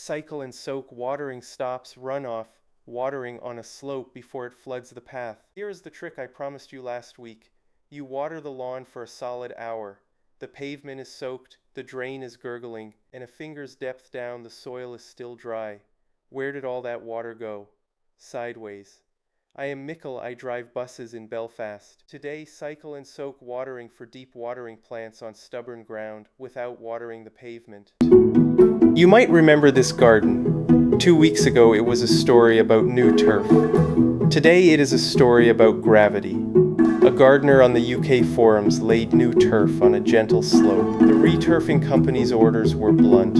Cycle and soak watering stops runoff watering on a slope before it floods the path. Here is the trick I promised you last week. You water the lawn for a solid hour. The pavement is soaked, the drain is gurgling, and a finger's depth down the soil is still dry. Where did all that water go? Sideways. I am Michael, I drive buses in Belfast. Today, cycle and soak watering for deep watering plants on stubborn ground without watering the pavement. You might remember this garden. 2 weeks ago it was a story about new turf. Today it is a story about gravity. A gardener on the UK forums laid new turf on a gentle slope. The returfing company's orders were blunt.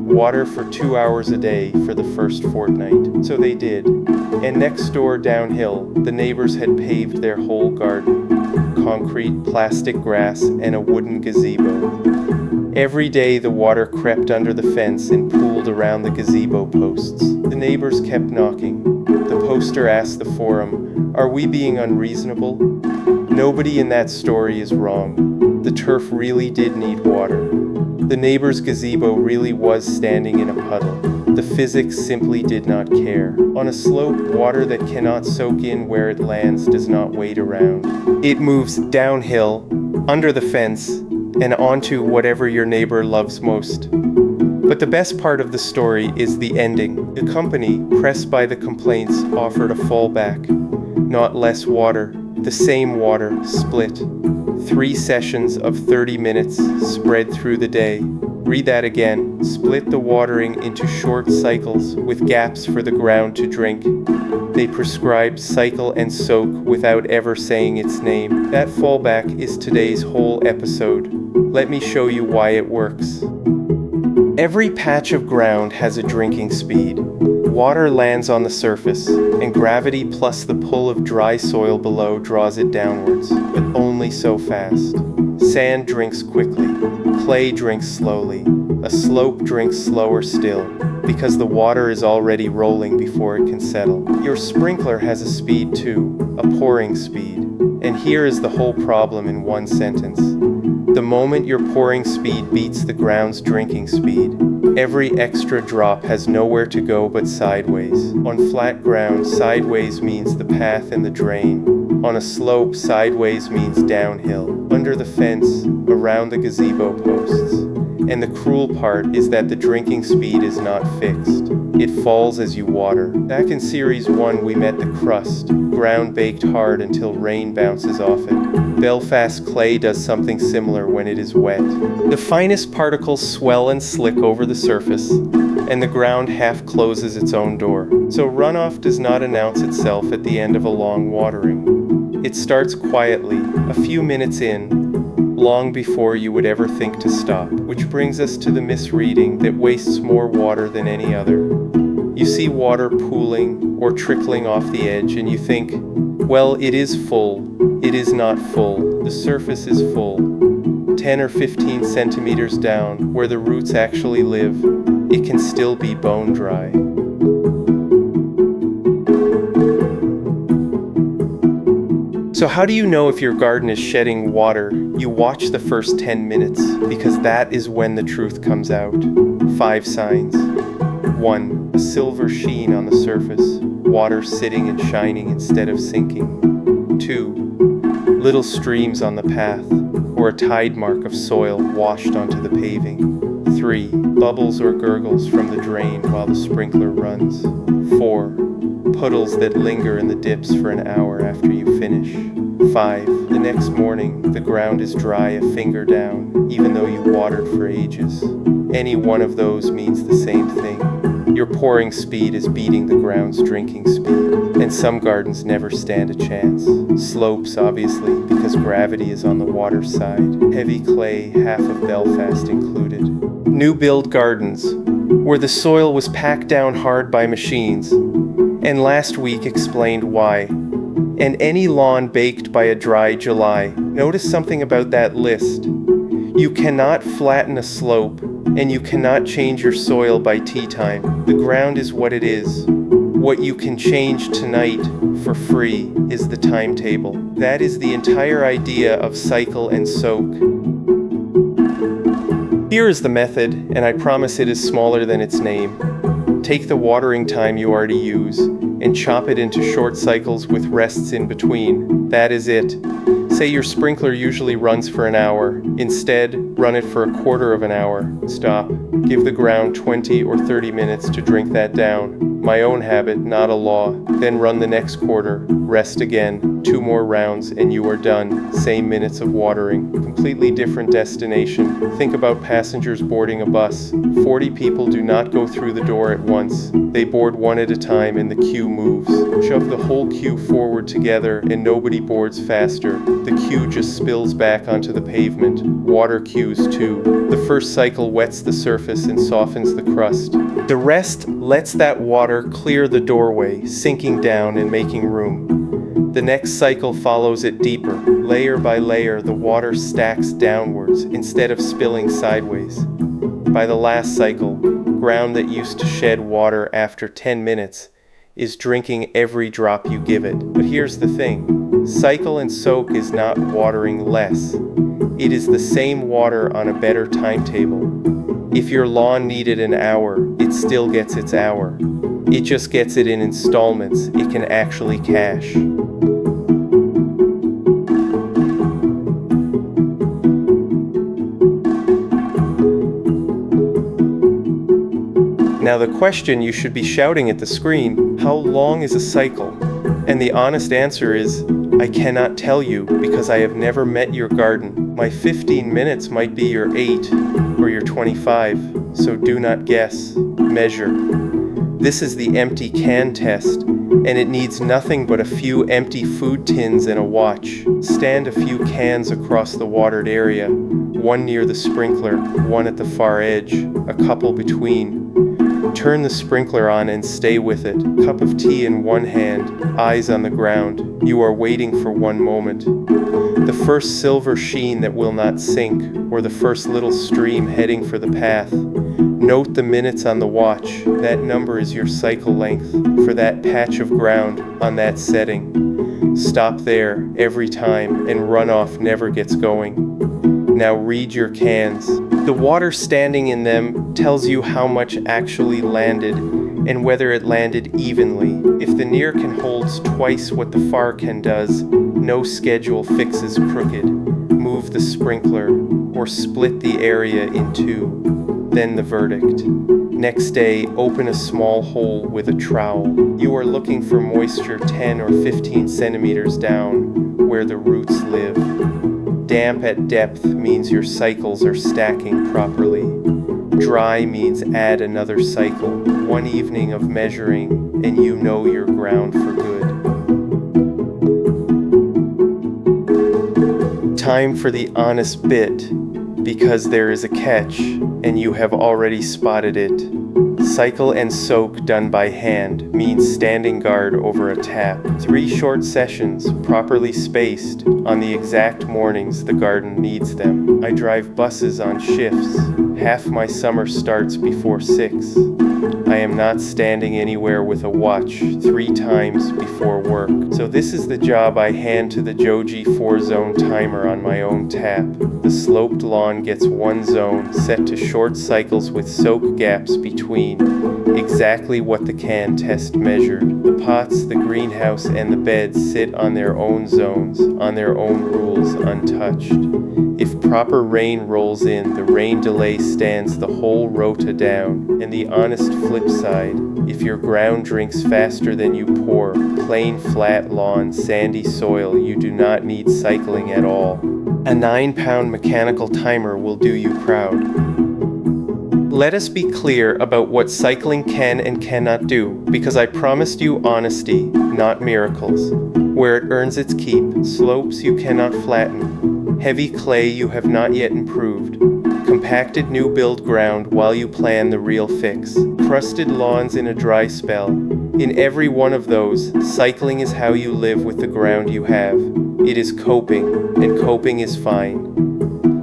Water for 2 hours a day for the first fortnight. So they did. And next door downhill, the neighbors had paved their whole garden. Concrete, plastic grass, and a wooden gazebo. Every day the water crept under the fence and pooled around the gazebo posts. The neighbors kept knocking. The poster asked the forum, "Are we being unreasonable?" Nobody in that story is wrong. The turf really did need water. The neighbor's gazebo really was standing in a puddle. The physics simply did not care. On a slope, water that cannot soak in where it lands does not wait around. It moves downhill, under the fence, and onto whatever your neighbor loves most. But the best part of the story is the ending. The company, pressed by the complaints, offered a fallback. Not less water, the same water, split. 3 sessions of 30 minutes spread through the day. Read that again. Split the watering into short cycles with gaps for the ground to drink. They prescribed cycle and soak without ever saying its name. That fallback is today's whole episode. Let me show you why it works. Every patch of ground has a drinking speed. Water lands on the surface, and gravity plus the pull of dry soil below draws it downwards, but only so fast. Sand drinks quickly, clay drinks slowly, a slope drinks slower still, because the water is already rolling before it can settle. Your sprinkler has a speed too, a pouring speed. And here is the whole problem in one sentence. The moment your pouring speed beats the ground's drinking speed, every extra drop has nowhere to go but sideways. On flat ground, sideways means the path and the drain. On a slope, sideways means downhill, under the fence, around the gazebo posts. And the cruel part is that the drinking speed is not fixed. It falls as you water. Back in Series 1 we met the crust, ground baked hard until rain bounces off it. Belfast clay does something similar when it is wet. The finest particles swell and slick over the surface, and the ground half closes its own door. So runoff does not announce itself at the end of a long watering. It starts quietly, a few minutes in, long before you would ever think to stop, which brings us to the misreading that wastes more water than any other. You see water pooling or trickling off the edge and you think, well, it is full. It is not full. The surface is full. 10 or 15 centimeters down, where the roots actually live, it can still be bone dry. So how do you know if your garden is shedding water? You watch the first 10 minutes, because that is when the truth comes out. 5 signs. 1. A silver sheen on the surface, water sitting and shining instead of sinking. 2. Little streams on the path, or a tide mark of soil washed onto the paving. 3. Bubbles or gurgles from the drain while the sprinkler runs. 4. Puddles that linger in the dips for an hour after you finish. 5. The next morning, the ground is dry a finger down, even though you watered for ages. Any one of those means the same thing. Your pouring speed is beating the ground's drinking speed, and some gardens never stand a chance. Slopes, obviously, because gravity is on the water side. Heavy clay, half of Belfast included. New build gardens, where the soil was packed down hard by machines, and last week explained why. And any lawn baked by a dry July. Notice something about that list. You cannot flatten a slope, and you cannot change your soil by tea time. The ground is what it is. What you can change tonight for free is the timetable. That is the entire idea of cycle and soak. Here is the method, and I promise it is smaller than its name. Take the watering time you already use and chop it into short cycles with rests in between. That is it. Say your sprinkler usually runs for an hour. Instead, run it for a quarter of an hour. Stop. Give the ground 20 or 30 minutes to drink that down. My own habit, not a law. Then run the next quarter. Rest again. 2 more rounds and you are done. Same minutes of watering. Completely different destination. Think about passengers boarding a bus. 40 people do not go through the door at once. They board one at a time and the queue moves. Shove the whole queue forward together and nobody boards faster. The queue just spills back onto the pavement. Water queues too. The first cycle wets the surface and softens the crust. The rest lets that water clear the doorway, sinking down and making room. The next cycle follows it deeper. Layer by layer, the water stacks downwards instead of spilling sideways. By the last cycle, ground that used to shed water after 10 minutes is drinking every drop you give it. But here's the thing. Cycle and soak is not watering less. It is the same water on a better timetable. If your lawn needed an hour, it still gets its hour. It just gets it in installments it can actually cash. Now the question you should be shouting at the screen, how long is a cycle? And the honest answer is, I cannot tell you because I have never met your garden. My 15 minutes might be your 8 or your 25, so do not guess, measure. This is the empty can test, and it needs nothing but a few empty food tins and a watch. Stand a few cans across the watered area, one near the sprinkler, one at the far edge, a couple between. Turn the sprinkler on and stay with it. Cup of tea in one hand, eyes on the ground. You are waiting for one moment. The first silver sheen that will not sink, or the first little stream heading for the path. Note the minutes on the watch. That number is your cycle length for that patch of ground on that setting. Stop there every time, and runoff never gets going. Now read your cans. The water standing in them tells you how much actually landed and whether it landed evenly. If the near can holds twice what the far can does, no schedule fixes crooked. Move the sprinkler or split the area in two. Then the verdict. Next day, open a small hole with a trowel. You are looking for moisture 10 or 15 centimeters down where the roots live. Damp at depth means your cycles are stacking properly. Dry means add another cycle. One evening of measuring, and you know your ground for good. Time for the honest bit, because there is a catch, and you have already spotted it. Cycle and soak done by hand means standing guard over a tap. 3 short sessions, properly spaced, on the exact mornings the garden needs them. I drive buses on shifts. Half my summer starts before 6. I am not standing anywhere with a watch 3 times before work. So this is the job I hand to the Johgee 4-zone timer on my own tap. The sloped lawn gets 1 zone set to short cycles with soak gaps between. Exactly what the can test measured. The pots, the greenhouse, and the beds sit on their own zones, on their own rules, untouched. If proper rain rolls in, the rain delay stands the whole rota down. And the honest flip side, if your ground drinks faster than you pour, plain flat lawn, sandy soil, you do not need cycling at all. A 9-pound mechanical timer will do you proud. Let us be clear about what cycling can and cannot do, because I promised you honesty, not miracles. Where it earns its keep, slopes you cannot flatten, heavy clay you have not yet improved, compacted new build ground while you plan the real fix, crusted lawns in a dry spell. In every one of those, cycling is how you live with the ground you have. It is coping, and coping is fine.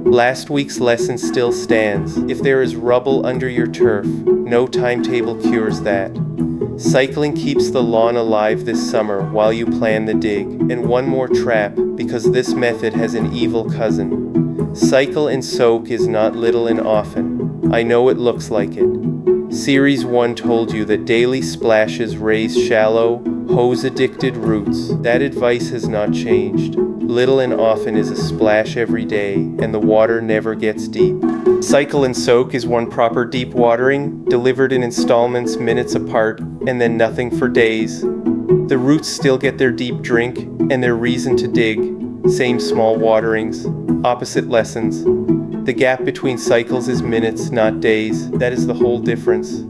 Last week's lesson still stands. If there is rubble under your turf, no timetable cures that. Cycling keeps the lawn alive this summer while you plan the dig. And one more trap, because this method has an evil cousin. Cycle and soak is not little and often. I know it looks like it. Series 1 told you that daily splashes raise shallow, hose-addicted roots. That advice has not changed. Little and often is a splash every day, and the water never gets deep. Cycle and soak is one proper deep watering, delivered in installments minutes apart, and then nothing for days. The roots still get their deep drink, and their reason to dig. Same small waterings, opposite lessons. The gap between cycles is minutes, not days. That is the whole difference.